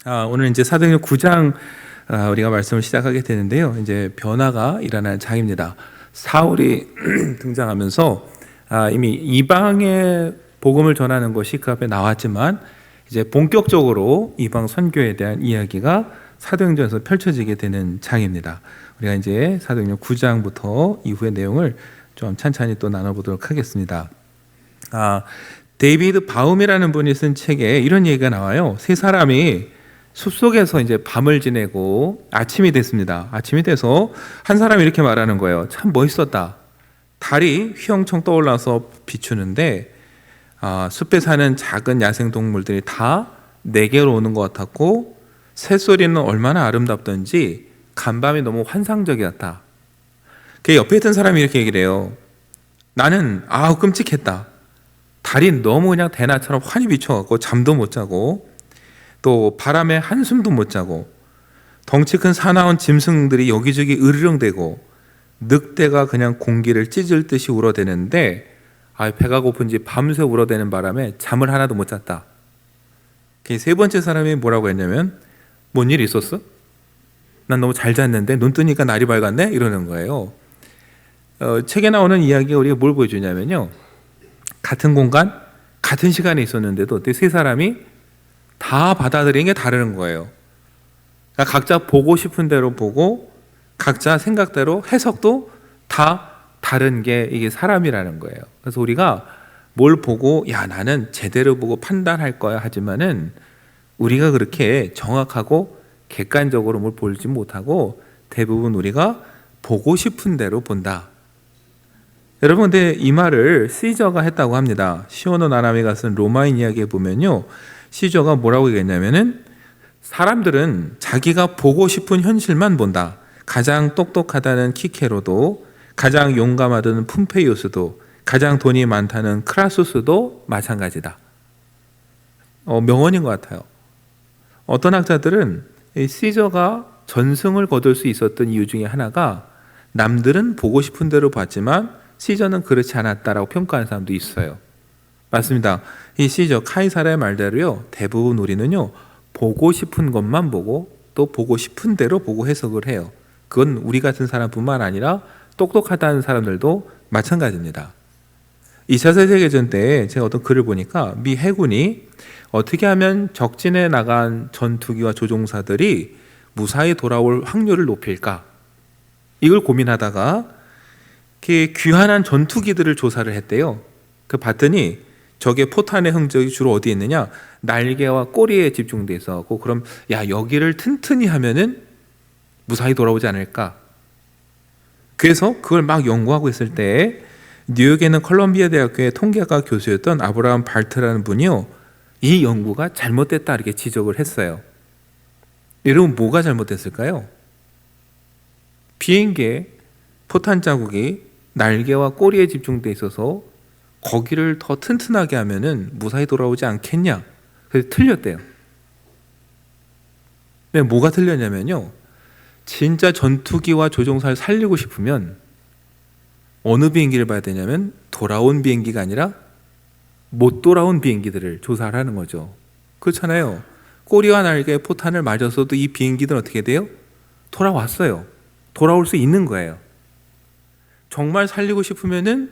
오늘 이제 사도행전 9장 우리가 말씀을 시작하게 되는데요. 이제 변화가 일어나는 장입니다. 사울이 등장하면서 이미 이방의 복음을 전하는 것이 그 앞에 나왔지만 이제 본격적으로 이방 선교에 대한 이야기가 사도행전에서 펼쳐지게 되는 장입니다. 우리가 이제 사도행전 9장부터 이후의 내용을 좀 찬찬히 또 나눠보도록 하겠습니다. 데이비드 바움이라는 분이 쓴 책에 이런 얘기가 나와요. 세 사람이 숲속에서 이제 밤을 지내고 아침이 됐습니다. 아침이 돼서 한 사람이 이렇게 말하는 거예요. 참 멋있었다. 달이 휘영청 떠올라서 비추는데 숲에 사는 작은 야생동물들이 다 내게로 오는 것 같았고 새소리는 얼마나 아름답던지 간밤이 너무 환상적이었다. 그 옆에 있던 사람이 이렇게 얘기를 해요. 나는 끔찍했다. 달이 너무 그냥 대낮처럼 환히 비춰갖고 잠도 못 자고 또 바람에 한숨도 못 자고 덩치 큰 사나운 짐승들이 여기저기 으르렁대고 늑대가 그냥 공기를 찢을 듯이 울어대는데 배가 고픈지 밤새 울어대는 바람에 잠을 하나도 못 잤다. 세 번째 사람이 뭐라고 했냐면 뭔 일 있었어? 난 너무 잘 잤는데 눈 뜨니까 날이 밝았네? 이러는 거예요. 책에 나오는 이야기가 우리가 뭘 보여주냐면요, 같은 공간, 같은 시간에 있었는데도 세 사람이 다 받아들이는 게 다른 거예요. 그러니까 각자 보고 싶은 대로 보고 각자 생각대로 해석도 다 다른 게 이게 사람이라는 거예요. 그래서 우리가 뭘 보고 나는 제대로 보고 판단할 거야 하지만은 우리가 그렇게 정확하고 객관적으로 뭘 보지 못하고 대부분 우리가 보고 싶은 대로 본다. 여러분, 근데 이 말을 시저가 했다고 합니다. 시오노 나나미가 쓴 로마인 이야기에 보면요, 시저가 뭐라고 얘기했냐면은 사람들은 자기가 보고 싶은 현실만 본다. 가장 똑똑하다는 키케로도, 가장 용감하다는 푼페이우스도, 가장 돈이 많다는 크라수스도 마찬가지다. 명언인 것 같아요. 어떤 학자들은 이 시저가 전승을 거둘 수 있었던 이유 중에 하나가 남들은 보고 싶은 대로 봤지만 시저는 그렇지 않았다라고 평가하는 사람도 있어요. 맞습니다. 이 시저 카이사라의 말대로요, 대부분 우리는요 보고 싶은 것만 보고 또 보고 싶은 대로 보고 해석을 해요. 그건 우리 같은 사람뿐만 아니라 똑똑하다는 사람들도 마찬가지입니다. 2차 세계대전 때 제가 어떤 글을 보니까 미 해군이 어떻게 하면 적진에 나간 전투기와 조종사들이 무사히 돌아올 확률을 높일까, 이걸 고민하다가 귀환한 전투기들을 조사를 했대요. 봤더니 적의 포탄의 흔적이 주로 어디에 있느냐, 날개와 꼬리에 집중돼 있었고, 그럼 여기를 튼튼히 하면은 무사히 돌아오지 않을까. 그래서 그걸 막 연구하고 있을 때 뉴욕에 있는 컬럼비아 대학교의 통계학과 교수였던 아브라함 발트라는 분이요, 이 연구가 잘못됐다 이렇게 지적을 했어요. 여러분, 뭐가 잘못됐을까요? 비행기에 포탄 자국이 날개와 꼬리에 집중돼 있어서 거기를 더 튼튼하게 하면은 무사히 돌아오지 않겠냐? 그래서 틀렸대요. 네, 뭐가 틀렸냐면요, 진짜 전투기와 조종사를 살리고 싶으면 어느 비행기를 봐야 되냐면 돌아온 비행기가 아니라 못 돌아온 비행기들을 조사를 하는 거죠. 그렇잖아요. 꼬리와 날개에 포탄을 맞았어도 이 비행기들은 어떻게 돼요? 돌아왔어요. 돌아올 수 있는 거예요. 정말 살리고 싶으면은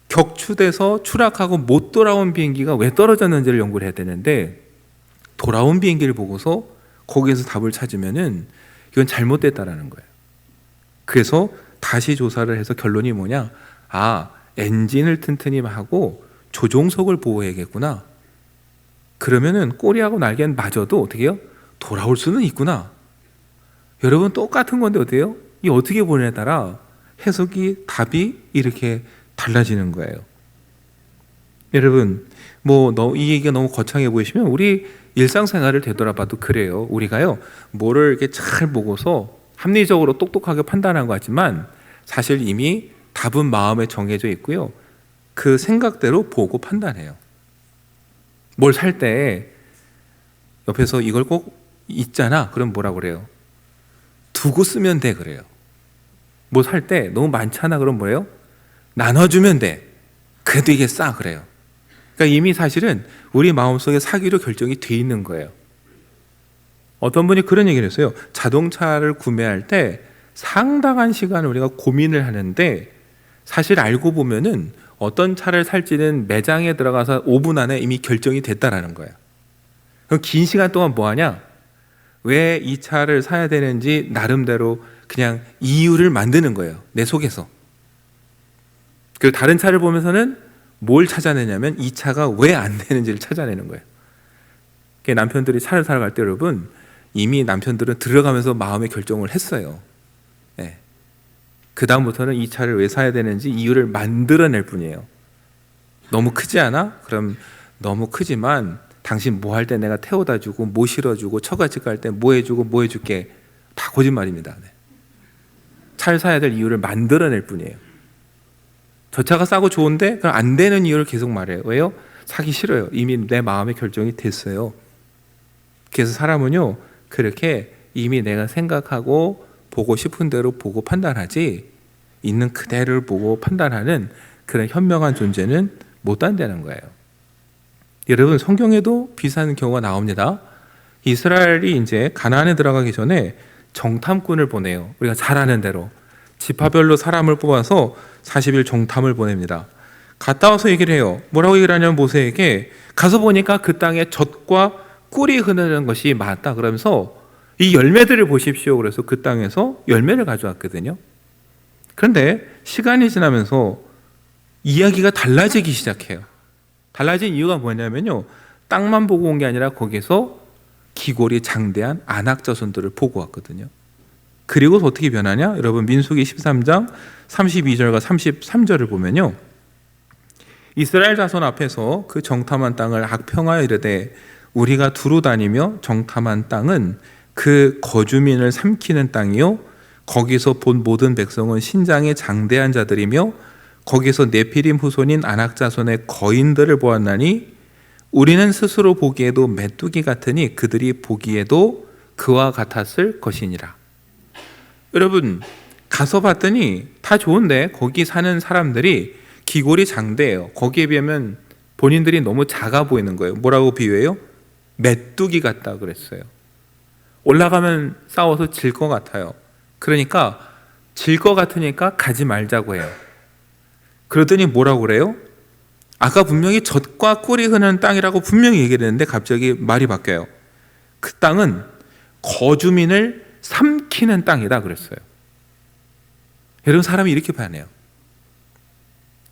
격추돼서 추락하고 못 돌아온 비행기가 왜 떨어졌는지를 연구를 해야 되는데, 돌아온 비행기를 보고서 거기에서 답을 찾으면은 이건 잘못됐다라는 거예요. 그래서 다시 조사를 해서 결론이 뭐냐, 엔진을 튼튼히 하고 조종석을 보호해야겠구나. 그러면은 꼬리하고 날개는 마저도 어떻게 해요? 돌아올 수는 있구나. 여러분, 똑같은 건데 어때요? 이 어떻게 보느냐에 따라 해석이, 답이 이렇게 달라지는 거예요. 여러분, 이 얘기가 너무 거창해 보이시면 우리 일상생활을 되돌아봐도 그래요. 우리가요, 뭐를 이렇게 잘 보고서 합리적으로 똑똑하게 판단한 것 같지만 사실 이미 답은 마음에 정해져 있고요, 그 생각대로 보고 판단해요. 뭘 살 때 옆에서 이걸 꼭 있잖아, 그럼 뭐라고 그래요? 두고 쓰면 돼, 그래요. 뭐 살 때 너무 많잖아, 그럼 뭐예요? 나눠주면 돼. 그래도 이게 싸, 그래요. 그러니까 이미 사실은 우리 마음속에 사기로 결정이 돼 있는 거예요. 어떤 분이 그런 얘기를 했어요. 자동차를 구매할 때 상당한 시간을 우리가 고민을 하는데 사실 알고 보면은 어떤 차를 살지는 매장에 들어가서 5분 안에 이미 결정이 됐다라는 거예요. 그럼 긴 시간 동안 뭐 하냐? 왜 이 차를 사야 되는지 나름대로 그냥 이유를 만드는 거예요. 내 속에서. 그리고 다른 차를 보면서는 뭘 찾아내냐면 이 차가 왜 안 되는지를 찾아내는 거예요. 남편들이 차를 사러 갈 때 여러분 이미 남편들은 들어가면서 마음의 결정을 했어요. 네. 그 다음부터는 이 차를 왜 사야 되는지 이유를 만들어낼 뿐이에요. 너무 크지 않아? 그럼 너무 크지만 당신 뭐 할 때 내가 태워다 주고 뭐 실어주고 처갓집 갈 때 뭐 해주고 뭐 해줄게. 다 거짓말입니다. 네. 차를 사야 될 이유를 만들어낼 뿐이에요. 저 차가 싸고 좋은데 그럼 안 되는 이유를 계속 말해요. 왜요? 사기 싫어요. 이미 내 마음의 결정이 됐어요. 그래서 사람은요 그렇게 이미 내가 생각하고 보고 싶은 대로 보고 판단하지 있는 그대로를 보고 판단하는 그런 현명한 존재는 못 한다는 거예요. 여러분 성경에도 비슷한 경우가 나옵니다. 이스라엘이 이제 가나안에 들어가기 전에 정탐꾼을 보내요. 우리가 잘 아는 대로 지파별로 사람을 뽑아서 40일 정탐을 보냅니다. 갔다 와서 얘기를 해요. 뭐라고 얘기를 하냐면 모세에게 가서 보니까 그 땅에 젖과 꿀이 흐르는 것이 많다 그러면서 이 열매들을 보십시오. 그래서 그 땅에서 열매를 가져왔거든요. 그런데 시간이 지나면서 이야기가 달라지기 시작해요. 달라진 이유가 뭐냐면요. 땅만 보고 온 게 아니라 거기서 기골이 장대한 안악자손들을 보고 왔거든요. 그리고 어떻게 변하냐? 여러분 민수기 13장 32절과 33절을 보면요. 이스라엘 자손 앞에서 그 정탐한 땅을 악평하여 이르되 우리가 두루 다니며 정탐한 땅은 그 거주민을 삼키는 땅이요 거기서 본 모든 백성은 신장에 장대한 자들이며 거기서 네피림 후손인 아낙 자손의 거인들을 보았나니 우리는 스스로 보기에도 메뚜기 같으니 그들이 보기에도 그와 같았을 것이니라. 여러분 가서 봤더니 다 좋은데 거기 사는 사람들이 기골이 장대해요. 거기에 비하면 본인들이 너무 작아 보이는 거예요. 뭐라고 비유해요? 메뚜기 같다 그랬어요. 올라가면 싸워서 질 것 같아요. 그러니까 질 것 같으니까 가지 말자고 해요. 그러더니 뭐라고 그래요? 아까 분명히 젖과 꿀이 흐르는 땅이라고 분명히 얘기를 했는데 갑자기 말이 바뀌어요. 그 땅은 거주민을 삼키는 땅이다 그랬어요. 여러분 사람이 이렇게 반해요.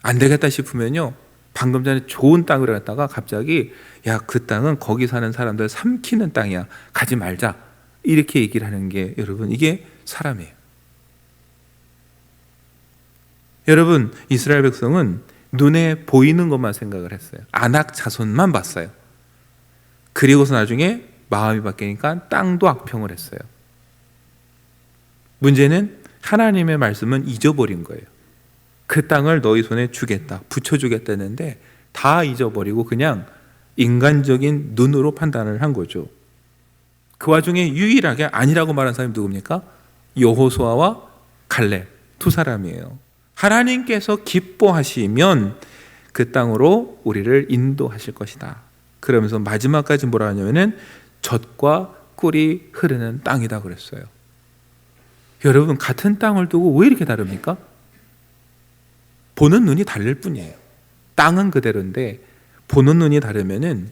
안 되겠다 싶으면요 방금 전에 좋은 땅을 갔다가 갑자기 야, 그 땅은 거기 사는 사람들 삼키는 땅이야. 가지 말자. 이렇게 얘기를 하는 게 여러분 이게 사람이에요. 여러분 이스라엘 백성은 눈에 보이는 것만 생각을 했어요. 아낙 자손만 봤어요. 그리고서 나중에 마음이 바뀌니까 땅도 악평을 했어요. 문제는 하나님의 말씀은 잊어버린 거예요. 그 땅을 너희 손에 주겠다, 붙여주겠다 했는데 다 잊어버리고 그냥 인간적인 눈으로 판단을 한 거죠. 그 와중에 유일하게 아니라고 말한 사람이 누굽니까? 여호수아와 갈렙 두 사람이에요. 하나님께서 기뻐하시면 그 땅으로 우리를 인도하실 것이다. 그러면서 마지막까지 뭐라 하냐면은 젖과 꿀이 흐르는 땅이다 그랬어요. 여러분 같은 땅을 두고 왜 이렇게 다릅니까? 보는 눈이 다를 뿐이에요. 땅은 그대로인데 보는 눈이 다르면은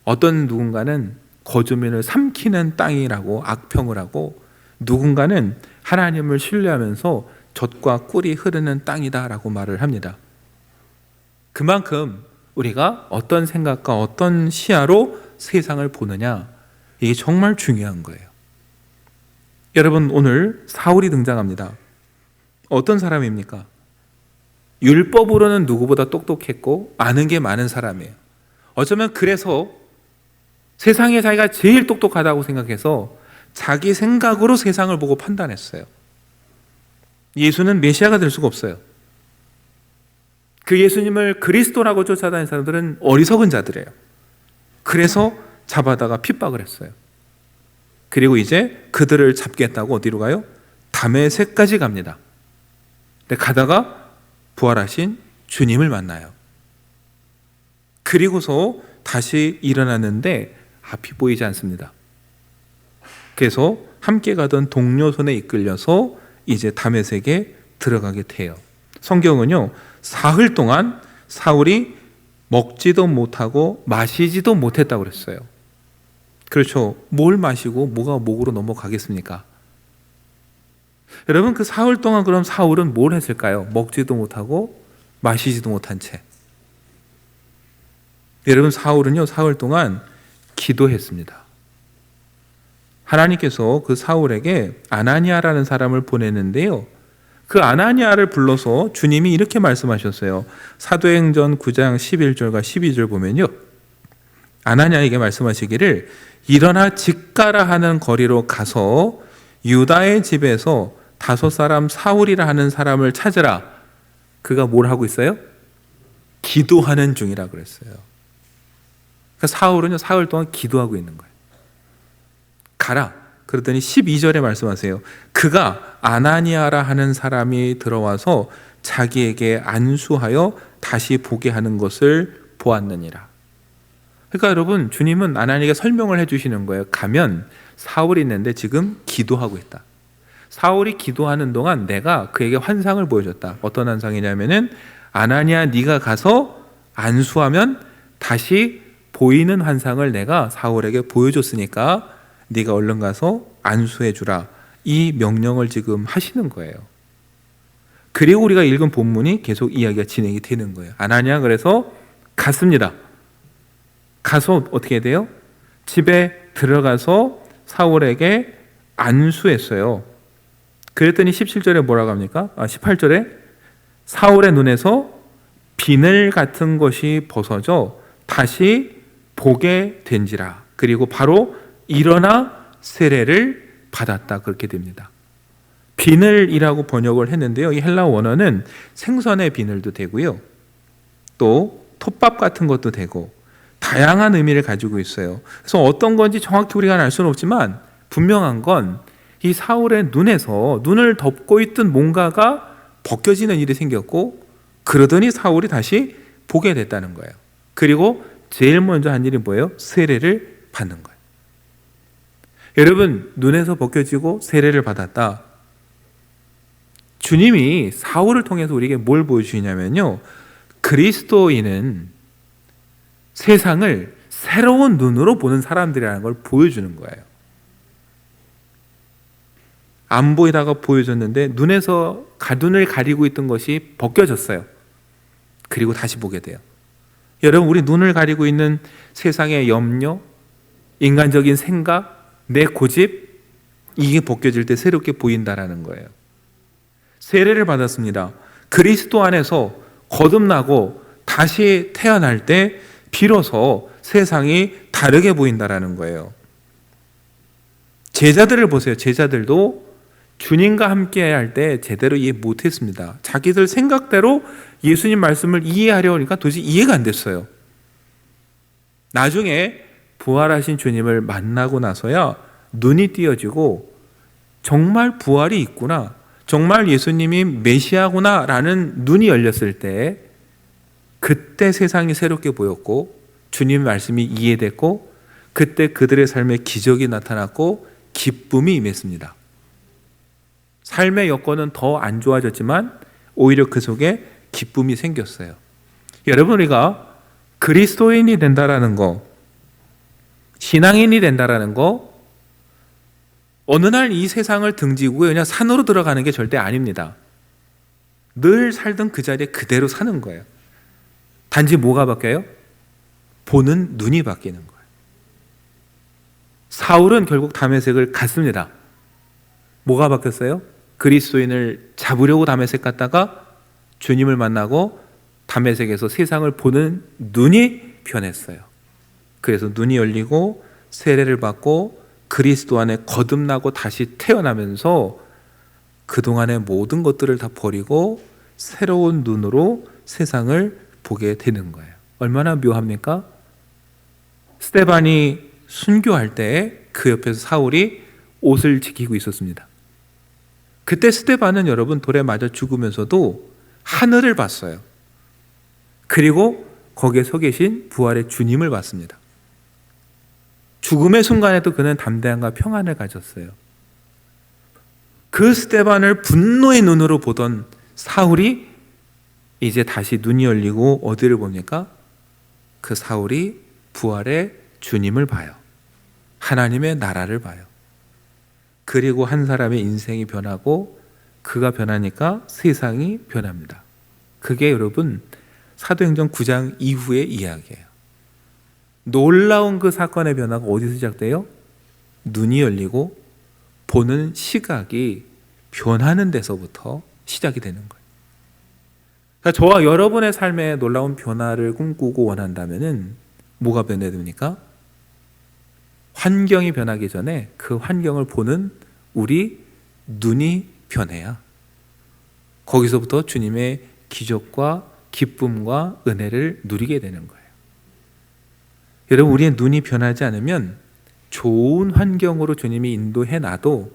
어떤 누군가는 거주민을 삼키는 땅이라고 악평을 하고 누군가는 하나님을 신뢰하면서 젖과 꿀이 흐르는 땅이다라고 말을 합니다. 그만큼 우리가 어떤 생각과 어떤 시야로 세상을 보느냐 이게 정말 중요한 거예요. 여러분 오늘 사울이 등장합니다. 어떤 사람입니까? 율법으로는 누구보다 똑똑했고 아는 게 많은 사람이에요. 어쩌면 그래서 세상에 자기가 제일 똑똑하다고 생각해서 자기 생각으로 세상을 보고 판단했어요. 예수는 메시아가 될 수가 없어요. 그 예수님을 그리스도라고 쫓아다니는 사람들은 어리석은 자들이에요. 그래서 잡아다가 핍박을 했어요. 그리고 이제 그들을 잡겠다고 어디로 가요? 다메섹까지 갑니다. 근데 가다가 부활하신 주님을 만나요. 그리고서 다시 일어났는데 앞이 보이지 않습니다. 그래서 함께 가던 동료 손에 이끌려서 이제 다메섹에 들어가게 돼요. 성경은요, 사흘 동안 사울이 먹지도 못하고 마시지도 못했다고 그랬어요. 그렇죠. 뭘 마시고 뭐가 목으로 넘어가겠습니까? 여러분, 그 사흘 동안 그럼 사울은 뭘 했을까요? 먹지도 못하고 마시지도 못한 채. 여러분, 사울은요, 사흘 동안 기도했습니다. 하나님께서 그 사울에게 아나니아라는 사람을 보냈는데요, 그 아나니아를 불러서 주님이 이렇게 말씀하셨어요. 사도행전 9장 11절과 12절 보면요, 아나니아에게 말씀하시기를 일어나 직가라 하는 거리로 가서 유다의 집에서 5 사울이라 하는 사람을 찾으라. 그가 뭘 하고 있어요? 기도하는 중이라 그랬어요. 그러니까 사울은요, 사흘 동안 기도하고 있는 거예요. 가라. 그랬더니 12절에 말씀하세요. 그가 아나니아라 하는 사람이 들어와서 자기에게 안수하여 다시 보게 하는 것을 보았느니라. 그러니까 여러분, 주님은 아나니아에게 설명을 해주시는 거예요. 가면 사울이 있는데 지금 기도하고 있다. 사울이 기도하는 동안 내가 그에게 환상을 보여줬다. 어떤 환상이냐면은, 아나니아 네가 가서 안수하면 다시 보이는 환상을 내가 사울에게 보여줬으니까 네가 얼른 가서 안수해 주라. 이 명령을 지금 하시는 거예요. 그리고 우리가 읽은 본문이 계속 이야기가 진행이 되는 거예요. 아나니아 그래서 갔습니다. 가서 어떻게 돼요? 집에 들어가서 사울에게 안수했어요. 그랬더니 17절에 뭐라고 합니까? 18절에 사울의 눈에서 비늘 같은 것이 벗어져 다시 보게 된지라. 그리고 바로 일어나 세례를 받았다. 그렇게 됩니다. 비늘이라고 번역을 했는데요, 이 헬라 원어는 생선의 비늘도 되고요, 또 톱밥 같은 것도 되고 다양한 의미를 가지고 있어요. 그래서 어떤 건지 정확히 우리가 알 수는 없지만 분명한 건 이 사울의 눈에서 눈을 덮고 있던 뭔가가 벗겨지는 일이 생겼고, 그러더니 사울이 다시 보게 됐다는 거예요. 그리고 제일 먼저 한 일이 뭐예요? 세례를 받는 거예요. 여러분, 눈에서 벗겨지고 세례를 받았다. 주님이 사울을 통해서 우리에게 뭘 보여주시냐면요, 그리스도인은 세상을 새로운 눈으로 보는 사람들이라는 걸 보여주는 거예요. 안 보이다가 보여줬는데 눈에서 눈을 가리고 있던 것이 벗겨졌어요. 그리고 다시 보게 돼요. 여러분, 우리 눈을 가리고 있는 세상의 염려, 인간적인 생각, 내 고집, 이게 벗겨질 때 새롭게 보인다라는 거예요. 세례를 받았습니다. 그리스도 안에서 거듭나고 다시 태어날 때 비로소 세상이 다르게 보인다라는 거예요. 제자들을 보세요. 제자들도 주님과 함께 할 때 제대로 이해 못했습니다. 자기들 생각대로 예수님 말씀을 이해하려 하니까 도저히 이해가 안 됐어요. 나중에 부활하신 주님을 만나고 나서야 눈이 띄어지고, 정말 부활이 있구나, 정말 예수님이 메시아구나 라는 눈이 열렸을 때, 그때 세상이 새롭게 보였고 주님 말씀이 이해됐고, 그때 그들의 삶에 기적이 나타났고 기쁨이 임했습니다. 삶의 여건은 더 안 좋아졌지만 오히려 그 속에 기쁨이 생겼어요. 여러분, 우리가 그리스도인이 된다라는 거, 신앙인이 된다라는 거, 어느 날 이 세상을 등지고 그냥 산으로 들어가는 게 절대 아닙니다. 늘 살던 그 자리에 그대로 사는 거예요. 단지 뭐가 바뀌어요? 보는 눈이 바뀌는 거예요. 사울은 결국 다메섹을 갔습니다. 뭐가 바뀌었어요? 그리스도인을 잡으려고 다메섹 갔다가 주님을 만나고 다메섹에서 세상을 보는 눈이 변했어요. 그래서 눈이 열리고 세례를 받고 그리스도 안에 거듭나고 다시 태어나면서 그동안의 모든 것들을 다 버리고 새로운 눈으로 세상을 보게 되는 거예요. 얼마나 묘합니까? 스데반이 순교할 때 그 옆에서 사울이 옷을 지키고 있었습니다. 그때 스데반은 여러분 돌에 맞아 죽으면서도 하늘을 봤어요. 그리고 거기에 서 계신 부활의 주님을 봤습니다. 죽음의 순간에도 그는 담대함과 평안을 가졌어요. 그 스데반을 분노의 눈으로 보던 사울이 이제 다시 눈이 열리고 어디를 봅니까? 그 사울이 부활의 주님을 봐요. 하나님의 나라를 봐요. 그리고 한 사람의 인생이 변하고 그가 변하니까 세상이 변합니다. 그게 여러분 사도행전 9장 이후의 이야기예요. 놀라운 그 사건의 변화가 어디서 시작돼요? 눈이 열리고 보는 시각이 변하는 데서부터 시작이 되는 거예요. 그러니까 저와 여러분의 삶에 놀라운 변화를 꿈꾸고 원한다면은 뭐가 변해야 됩니까? 환경이 변하기 전에 그 환경을 보는 우리 눈이 변해야 거기서부터 주님의 기적과 기쁨과 은혜를 누리게 되는 거예요. 여러분, 우리의 눈이 변하지 않으면 좋은 환경으로 주님이 인도해 놔도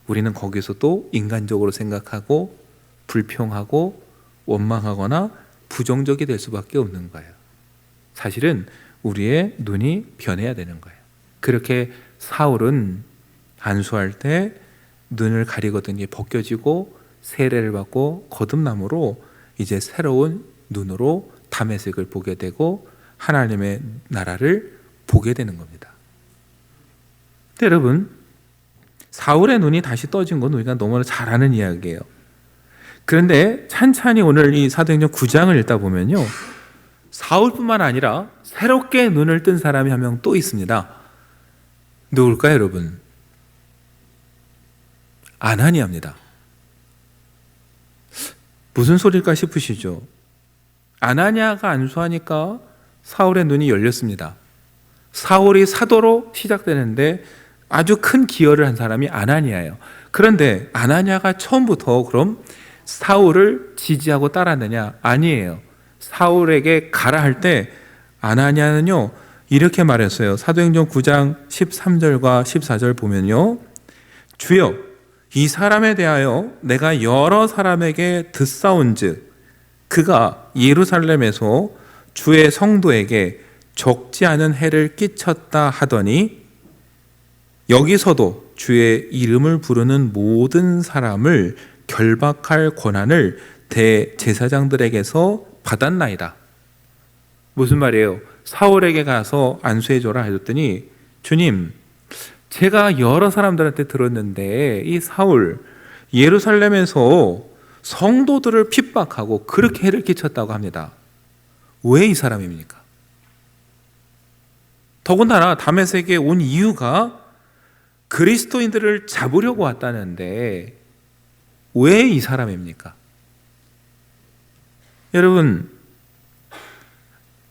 우리는 거기서 또 인간적으로 생각하고 불평하고 원망하거나 부정적이 될 수밖에 없는 거예요. 사실은 우리의 눈이 변해야 되는 거예요. 그렇게 사울은 안수할 때 눈을 가리거든 게 벗겨지고 세례를 받고 거듭남으로 이제 새로운 눈으로 다메섹을 보게 되고 하나님의 나라를 보게 되는 겁니다. 근데 여러분, 사울의 눈이 다시 떠진 건 우리가 너무나 잘 아는 이야기예요. 그런데 찬찬히 오늘 이 사도행전 9장을 읽다 보면요, 사울뿐만 아니라 새롭게 눈을 뜬 사람이 한 명 또 있습니다. 누굴까요, 여러분? 아나니아입니다. 무슨 소리일까 싶으시죠? 아나니아가 안수하니까 사울의 눈이 열렸습니다. 사울이 사도로 시작되는데 아주 큰 기여를 한 사람이 아나니아예요. 그런데 아나니아가 처음부터 그럼 사울을 지지하고 따랐느냐? 아니에요. 사울에게 가라 할 때 아나니아는요 이렇게 말했어요. 사도행전 9장 13절과 14절 보면요, 주여, 이 사람에 대하여 내가 여러 사람에게 듣사온즉 그가 예루살렘에서 주의 성도에게 적지 않은 해를 끼쳤다 하더니 여기서도 주의 이름을 부르는 모든 사람을 결박할 권한을 대제사장들에게서 받았나이다. 무슨 말이에요? 사울에게 가서 안수해줘라 해줬더니, 주님, 제가 여러 사람들한테 들었는데 이 사울 예루살렘에서 성도들을 핍박하고 그렇게 해를 끼쳤다고 합니다. 왜 이 사람입니까? 더군다나 다메섹에 온 이유가 그리스도인들을 잡으려고 왔다는데 왜 이 사람입니까? 여러분,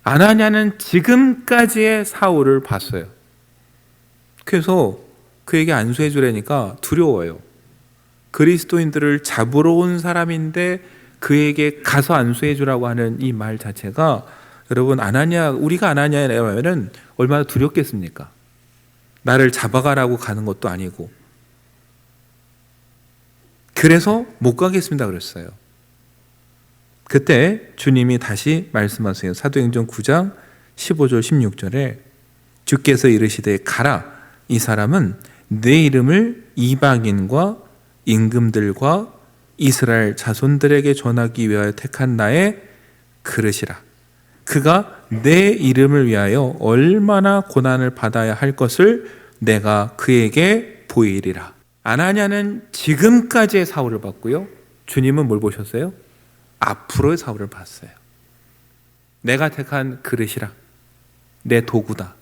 아나니아는 지금까지의 사울을 봤어요. 그래서 그에게 안수해 주라니까 두려워요. 그리스도인들을 잡으러 온 사람인데 그에게 가서 안수해 주라고 하는 이 말 자체가, 여러분, 우리가 아나니아라면 얼마나 두렵겠습니까? 나를 잡아가라고 가는 것도 아니고. 그래서 못 가겠습니다 그랬어요. 그때 주님이 다시 말씀하세요. 사도행전 9장 15절 16절에 주께서 이르시되 가라, 이 사람은 내 이름을 이방인과 임금들과 이스라엘 자손들에게 전하기 위하여 택한 나의 그릇이라. 그가 내 이름을 위하여 얼마나 고난을 받아야 할 것을 내가 그에게 보이리라. 아나니아는 지금까지의 사울을 봤고요, 주님은 뭘 보셨어요? 앞으로의 사울을 봤어요. 내가 택한 그릇이라, 내 도구다.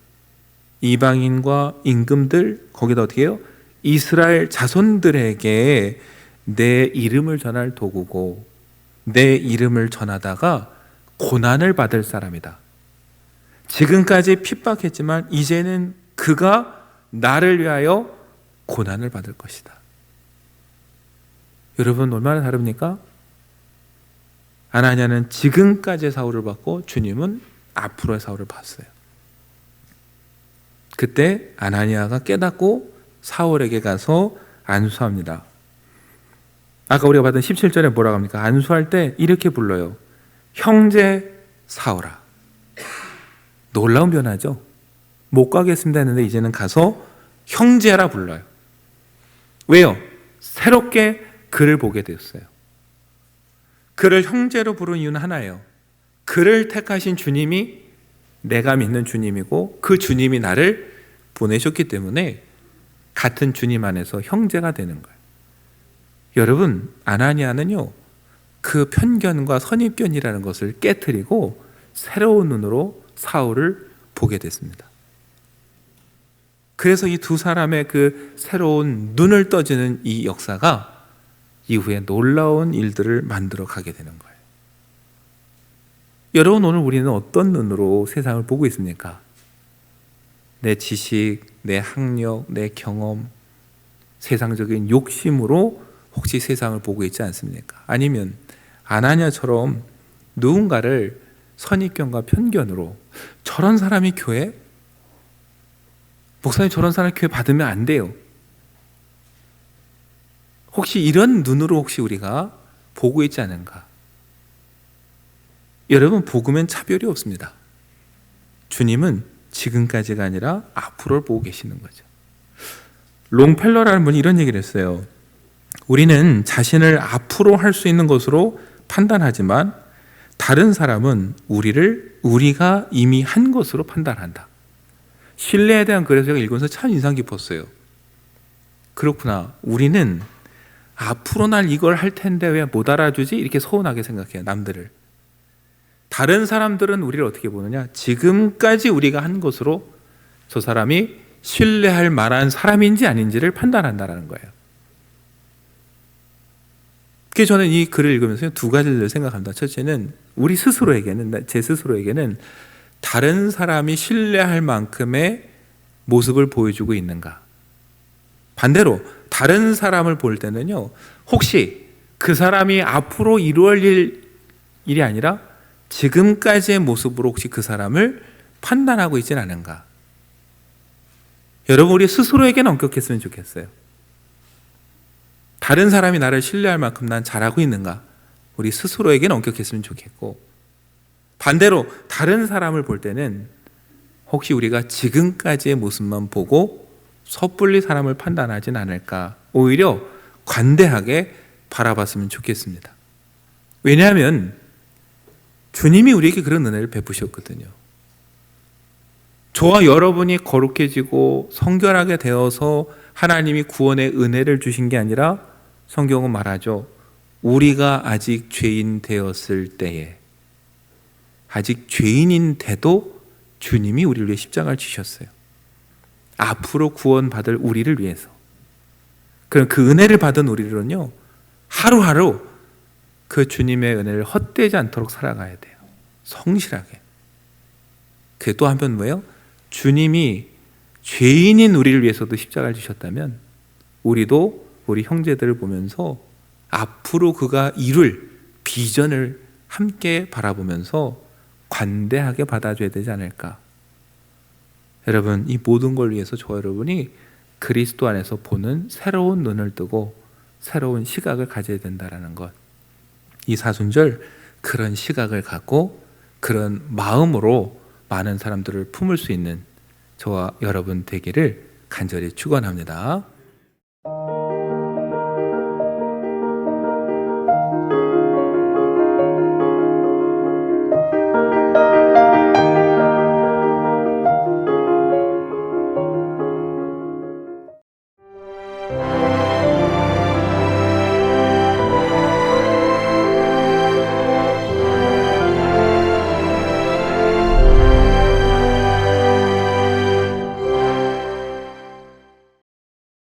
이방인과 임금들, 거기다 어떻게 해요? 이스라엘 자손들에게 내 이름을 전할 도구고, 내 이름을 전하다가 고난을 받을 사람이다. 지금까지 핍박했지만 이제는 그가 나를 위하여 고난을 받을 것이다. 여러분, 얼마나 다릅니까? 아나니아는 지금까지의 사울을 봤고 주님은 앞으로의 사울을 봤어요. 그때 아나니아가 깨닫고 사울에게 가서 안수합니다. 아까 우리가 봤던 17절에 뭐라고 합니까? 안수할 때 이렇게 불러요. 형제 사울아. 놀라운 변화죠. 못 가겠습니다 했는데 이제는 가서 형제라 불러요. 왜요? 새롭게 그를 보게 되었어요. 그를 형제로 부른 이유는 하나예요. 그를 택하신 주님이 내가 믿는 주님이고 그 주님이 나를 보내셨기 때문에 같은 주님 안에서 형제가 되는 거예요. 여러분, 아나니아는요, 그 편견과 선입견이라는 것을 깨트리고 새로운 눈으로 사울을 보게 됐습니다. 그래서 이 두 사람의 그 새로운 눈을 떠주는 이 역사가 이후에 놀라운 일들을 만들어 가게 되는 거예요. 여러분, 오늘 우리는 어떤 눈으로 세상을 보고 있습니까? 내 지식, 내 학력, 내 경험, 세상적인 욕심으로 혹시 세상을 보고 있지 않습니까? 아니면 아나니아처럼 누군가를 선입견과 편견으로 저런 사람이 교회? 목사님 저런 사람 교회 받으면 안 돼요. 혹시 이런 눈으로 혹시 우리가 보고 있지 않은가? 여러분, 복음엔 차별이 없습니다. 주님은 지금까지가 아니라 앞으로를 보고 계시는 거죠. 롱펠러라는 분이 이런 얘기를 했어요. 우리는 자신을 앞으로 할 수 있는 것으로 판단하지만 다른 사람은 우리가 이미 한 것으로 판단한다. 신뢰에 대한 글에서 제가 읽으면서 참 인상 깊었어요. 그렇구나. 우리는 앞으로 날 이걸 할 텐데 왜 못 알아주지? 이렇게 서운하게 생각해요, 남들을. 다른 사람들은 우리를 어떻게 보느냐? 지금까지 우리가 한 것으로 저 사람이 신뢰할 만한 사람인지 아닌지를 판단한다는 거예요. 그래서 저는 이 글을 읽으면서 두 가지를 생각합니다. 첫째는 우리 스스로에게는, 제 스스로에게는 다른 사람이 신뢰할 만큼의 모습을 보여주고 있는가? 반대로 다른 사람을 볼 때는요, 혹시 그 사람이 앞으로 이루어질 일이 아니라 지금까지의 모습으로 혹시 그 사람을 판단하고 있지는 않은가? 여러분, 우리 스스로에게는 엄격했으면 좋겠어요. 다른 사람이 나를 신뢰할 만큼 난 잘하고 있는가? 우리 스스로에게는 엄격했으면 좋겠고, 반대로 다른 사람을 볼 때는 혹시 우리가 지금까지의 모습만 보고 섣불리 사람을 판단하진 않을까? 오히려 관대하게 바라봤으면 좋겠습니다. 왜냐하면 주님이 우리에게 그런 은혜를 베푸셨거든요. 저와 여러분이 거룩해지고 성결하게 되어서 하나님이 구원의 은혜를 주신 게 아니라 성경은 말하죠. 우리가 아직 죄인 되었을 때에, 아직 죄인인데도 주님이 우리를 위해 십자가를 지셨어요. 앞으로 구원받을 우리를 위해서. 그럼 그 은혜를 받은 우리는요, 하루하루 그 주님의 은혜를 헛되지 않도록 살아가야 돼요. 성실하게. 그게 또 한편 뭐예요? 주님이 죄인인 우리를 위해서도 십자가를 지셨다면 우리도 우리 형제들을 보면서 앞으로 그가 이룰 비전을 함께 바라보면서 관대하게 받아줘야 되지 않을까. 여러분, 이 모든 걸 위해서 저와 여러분이 그리스도 안에서 보는 새로운 눈을 뜨고 새로운 시각을 가져야 된다는 것. 이 사순절 그런 시각을 갖고 그런 마음으로 많은 사람들을 품을 수 있는 저와 여러분 되기를 간절히 축원합니다.